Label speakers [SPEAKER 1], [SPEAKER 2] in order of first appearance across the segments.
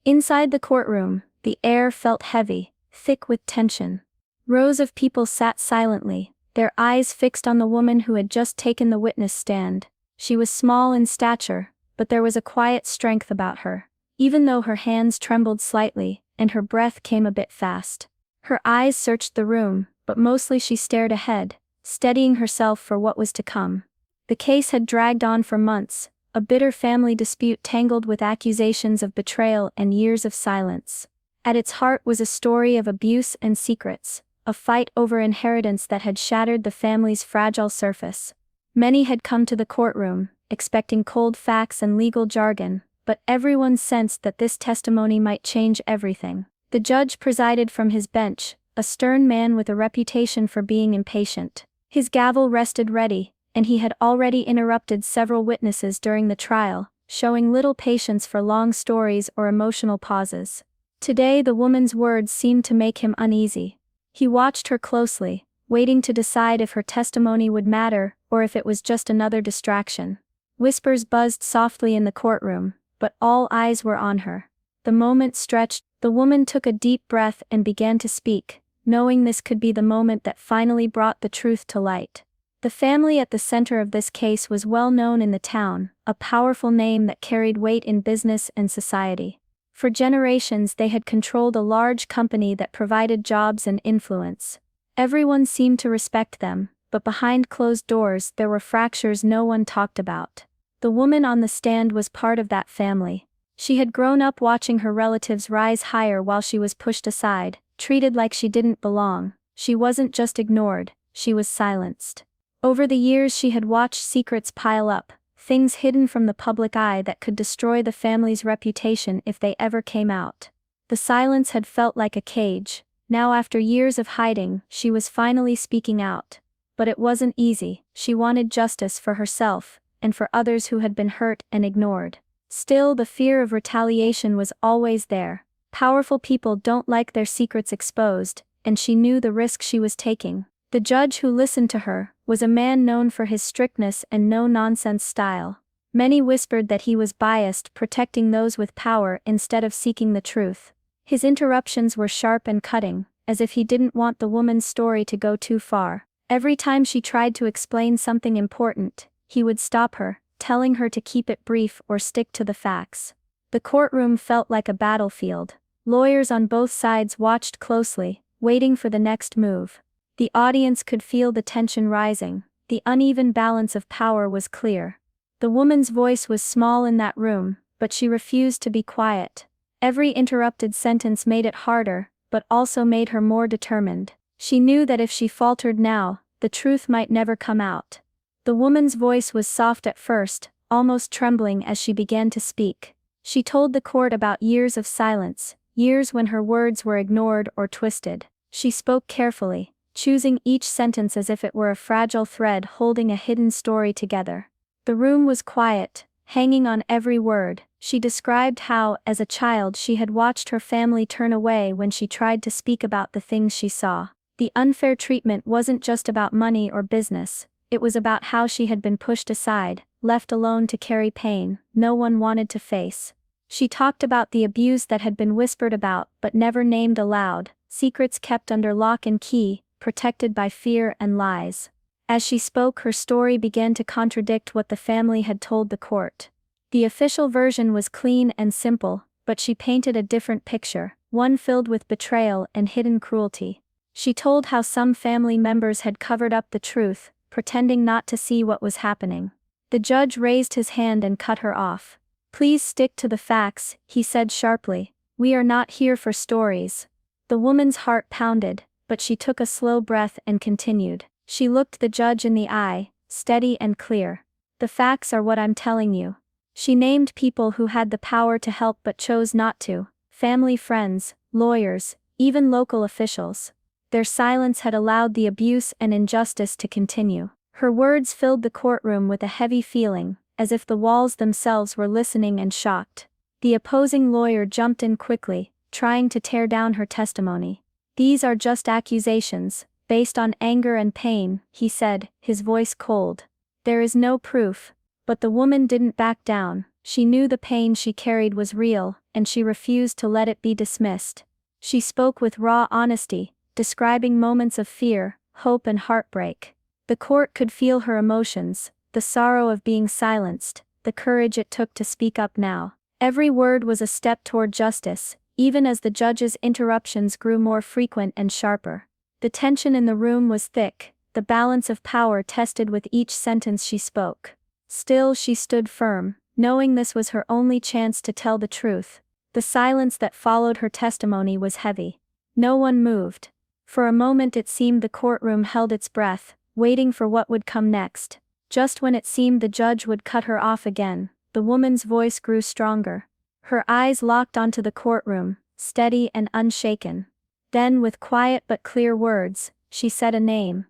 [SPEAKER 1] Inside the courtroom, the air felt heavy, thick with tension. Rows of people sat silently, their eyes fixed on the woman who had just taken the witness stand. She was small in stature, but there was a quiet strength about her, even though her hands trembled slightly, and her breath came a bit fast. Her eyes searched the room, but mostly she stared ahead, steadying herself for what was to come. The case had dragged on for months, a bitter family dispute tangled with accusations of betrayal and years of silence. At its heart was a story of abuse and secrets, a fight over inheritance that had shattered the family's fragile surface. Many had come to the courtroom, expecting cold facts and legal jargon, but everyone sensed that this testimony might change everything. The judge presided from his bench, a stern man with a reputation for being impatient. His gavel rested ready, and he had already interrupted several witnesses during the trial, showing little patience for long stories or emotional pauses. Today the woman's words seemed to make him uneasy. He watched her closely, waiting to decide if her testimony would matter or if it was just another distraction. Whispers buzzed softly in the courtroom, but all eyes were on her. The moment stretched, the woman took a deep breath and began to speak, knowing this could be the moment that finally brought the truth to light. The family at the center of this case was well known in the town, a powerful name that carried weight in business and society. For generations they had controlled a large company that provided jobs and influence. Everyone seemed to respect them, but behind closed doors there were fractures no one talked about. The woman on the stand was part of that family. She had grown up watching her relatives rise higher while she was pushed aside, treated like she didn't belong. She wasn't just ignored, she was silenced. Over the years she had watched secrets pile up, things hidden from the public eye that could destroy the family's reputation if they ever came out. The silence had felt like a cage. Now after years of hiding, she was finally speaking out. But it wasn't easy. She wanted justice for herself, and for others who had been hurt and ignored. Still, the fear of retaliation was always there. Powerful people don't like their secrets exposed, and she knew the risk she was taking. The judge who listened to her was a man known for his strictness and no-nonsense style. Many whispered that he was biased, protecting those with power instead of seeking the truth. His interruptions were sharp and cutting, as if he didn't want the woman's story to go too far. Every time she tried to explain something important, he would stop her, telling her to keep it brief or stick to the facts. The courtroom felt like a battlefield. Lawyers on both sides watched closely, waiting for the next move. The audience could feel the tension rising. The uneven balance of power was clear. The woman's voice was small in that room, but she refused to be quiet. Every interrupted sentence made it harder, but also made her more determined. She knew that if she faltered now, the truth might never come out. The woman's voice was soft at first, almost trembling as she began to speak. She told the court about years of silence, years when her words were ignored or twisted. She spoke carefully, choosing each sentence as if it were a fragile thread holding a hidden story together. The room was quiet, hanging on every word. She described how, as a child, she had watched her family turn away when she tried to speak about the things she saw. The unfair treatment wasn't just about money or business, it was about how she had been pushed aside, left alone to carry pain no one wanted to face. She talked about the abuse that had been whispered about but never named aloud, secrets kept under lock and key, protected by fear and lies. As she spoke, her story began to contradict what the family had told the court. The official version was clean and simple, but she painted a different picture, one filled with betrayal and hidden cruelty. She told how some family members had covered up the truth, pretending not to see what was happening. The judge raised his hand and cut her off. "Please stick to the facts," he said sharply. "We are not here for stories." The woman's heart pounded, but she took a slow breath and continued. She looked the judge in the eye, steady and clear. "The facts are what I'm telling you." She named people who had the power to help but chose not to: family, friends, lawyers, even local officials. Their silence had allowed the abuse and injustice to continue. Her words filled the courtroom with a heavy feeling, as if the walls themselves were listening and shocked. The opposing lawyer jumped in quickly, trying to tear down her testimony. "These are just accusations, based on anger and pain," he said, his voice cold. "There is no proof." But the woman didn't back down. She knew the pain she carried was real, and she refused to let it be dismissed. She spoke with raw honesty, describing moments of fear, hope and heartbreak. The court could feel her emotions, the sorrow of being silenced, the courage it took to speak up now. Every word was a step toward justice, even as the judge's interruptions grew more frequent and sharper. The tension in the room was thick, the balance of power tested with each sentence she spoke. Still she stood firm, knowing this was her only chance to tell the truth. The silence that followed her testimony was heavy. No one moved. For a moment it seemed the courtroom held its breath, waiting for what would come next. Just when it seemed the judge would cut her off again, the woman's voice grew stronger. Her eyes locked onto the courtroom, steady and unshaken. Then with quiet but clear words, she said a name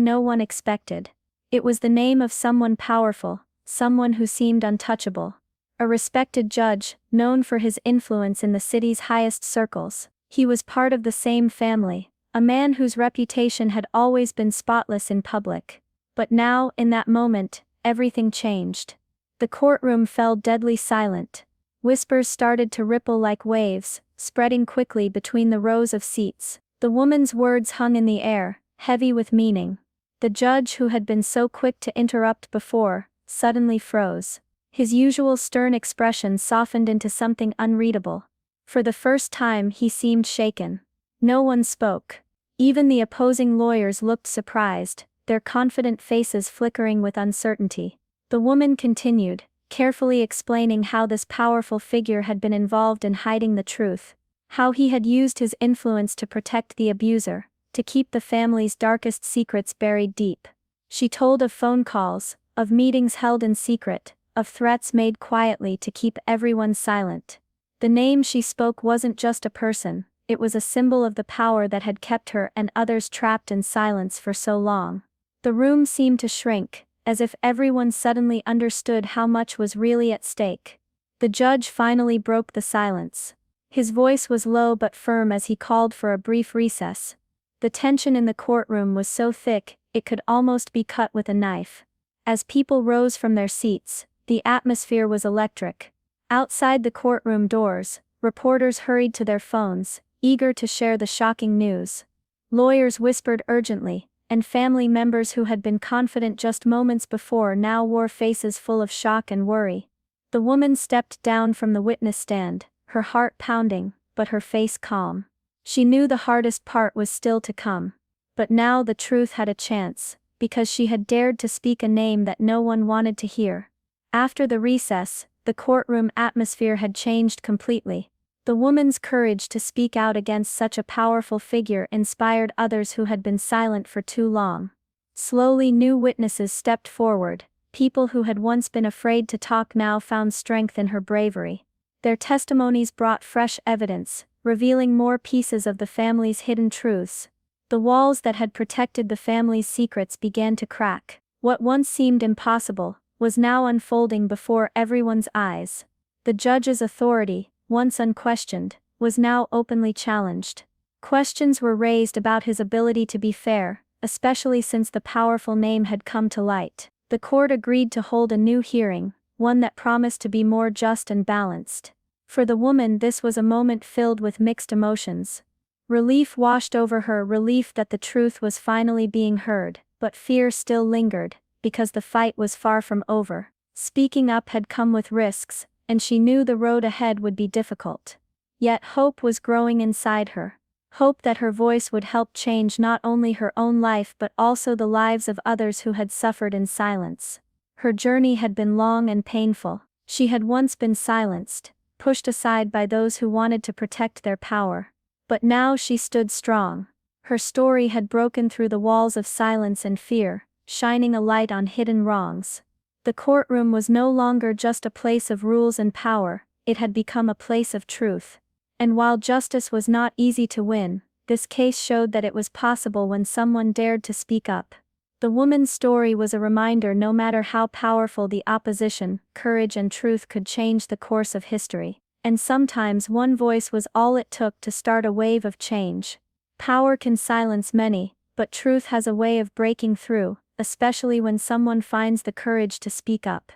[SPEAKER 1] no one expected. It was the name of someone powerful, someone who seemed untouchable. A respected judge, known for his influence in the city's highest circles. He was part of the same family, a man whose reputation had always been spotless in public. But now, in that moment, everything changed. The courtroom fell deadly silent. Whispers started to ripple like waves, spreading quickly between the rows of seats. The woman's words hung in the air, heavy with meaning. The judge, who had been so quick to interrupt before, suddenly froze. His usual stern expression softened into something unreadable. For the first time he seemed shaken. No one spoke. Even the opposing lawyers looked surprised, their confident faces flickering with uncertainty. The woman continued, carefully explaining how this powerful figure had been involved in hiding the truth. How he had used his influence to protect the abuser, to keep the family's darkest secrets buried deep. She told of phone calls, of meetings held in secret, of threats made quietly to keep everyone silent. The name she spoke wasn't just a person, it was a symbol of the power that had kept her and others trapped in silence for so long. The room seemed to shrink, as if everyone suddenly understood how much was really at stake. The judge finally broke the silence. His voice was low but firm as he called for a brief recess. The tension in the courtroom was so thick, it could almost be cut with a knife. As people rose from their seats, the atmosphere was electric. Outside the courtroom doors, reporters hurried to their phones, eager to share the shocking news. Lawyers whispered urgently, and family members who had been confident just moments before now wore faces full of shock and worry. The woman stepped down from the witness stand, her heart pounding, but her face calm. She knew the hardest part was still to come. But now the truth had a chance, because she had dared to speak a name that no one wanted to hear. After the recess, the courtroom atmosphere had changed completely. The woman's courage to speak out against such a powerful figure inspired others who had been silent for too long. Slowly new witnesses stepped forward, people who had once been afraid to talk now found strength in her bravery. Their testimonies brought fresh evidence, revealing more pieces of the family's hidden truths. The walls that had protected the family's secrets began to crack. What once seemed impossible was now unfolding before everyone's eyes. The judge's authority, once unquestioned, was now openly challenged. Questions were raised about his ability to be fair, especially since the powerful name had come to light. The court agreed to hold a new hearing, one that promised to be more just and balanced. For the woman this was a moment filled with mixed emotions. Relief washed over her, relief that the truth was finally being heard, but fear still lingered, because the fight was far from over. Speaking up had come with risks, and she knew the road ahead would be difficult. Yet hope was growing inside her. Hope that her voice would help change not only her own life but also the lives of others who had suffered in silence. Her journey had been long and painful. She had once been silenced, pushed aside by those who wanted to protect their power. But now she stood strong. Her story had broken through the walls of silence and fear, shining a light on hidden wrongs. The courtroom was no longer just a place of rules and power, it had become a place of truth. And while justice was not easy to win, this case showed that it was possible when someone dared to speak up. The woman's story was a reminder no matter how powerful the opposition, courage and truth could change the course of history. And sometimes one voice was all it took to start a wave of change. Power can silence many, but truth has a way of breaking through, especially when someone finds the courage to speak up.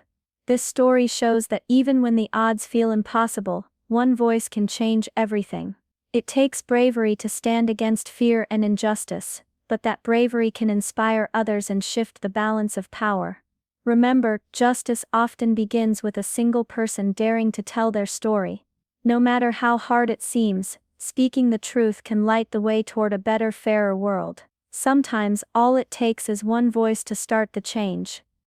[SPEAKER 1] This story shows that even when the odds feel impossible, one voice can change everything. It takes bravery to stand against fear and injustice, but that bravery can inspire others and shift the balance of power. Remember, justice often begins with a single person daring to tell their story. No matter how hard it seems, speaking the truth can light the way toward a better, fairer world. Sometimes all it takes is one voice to start the change.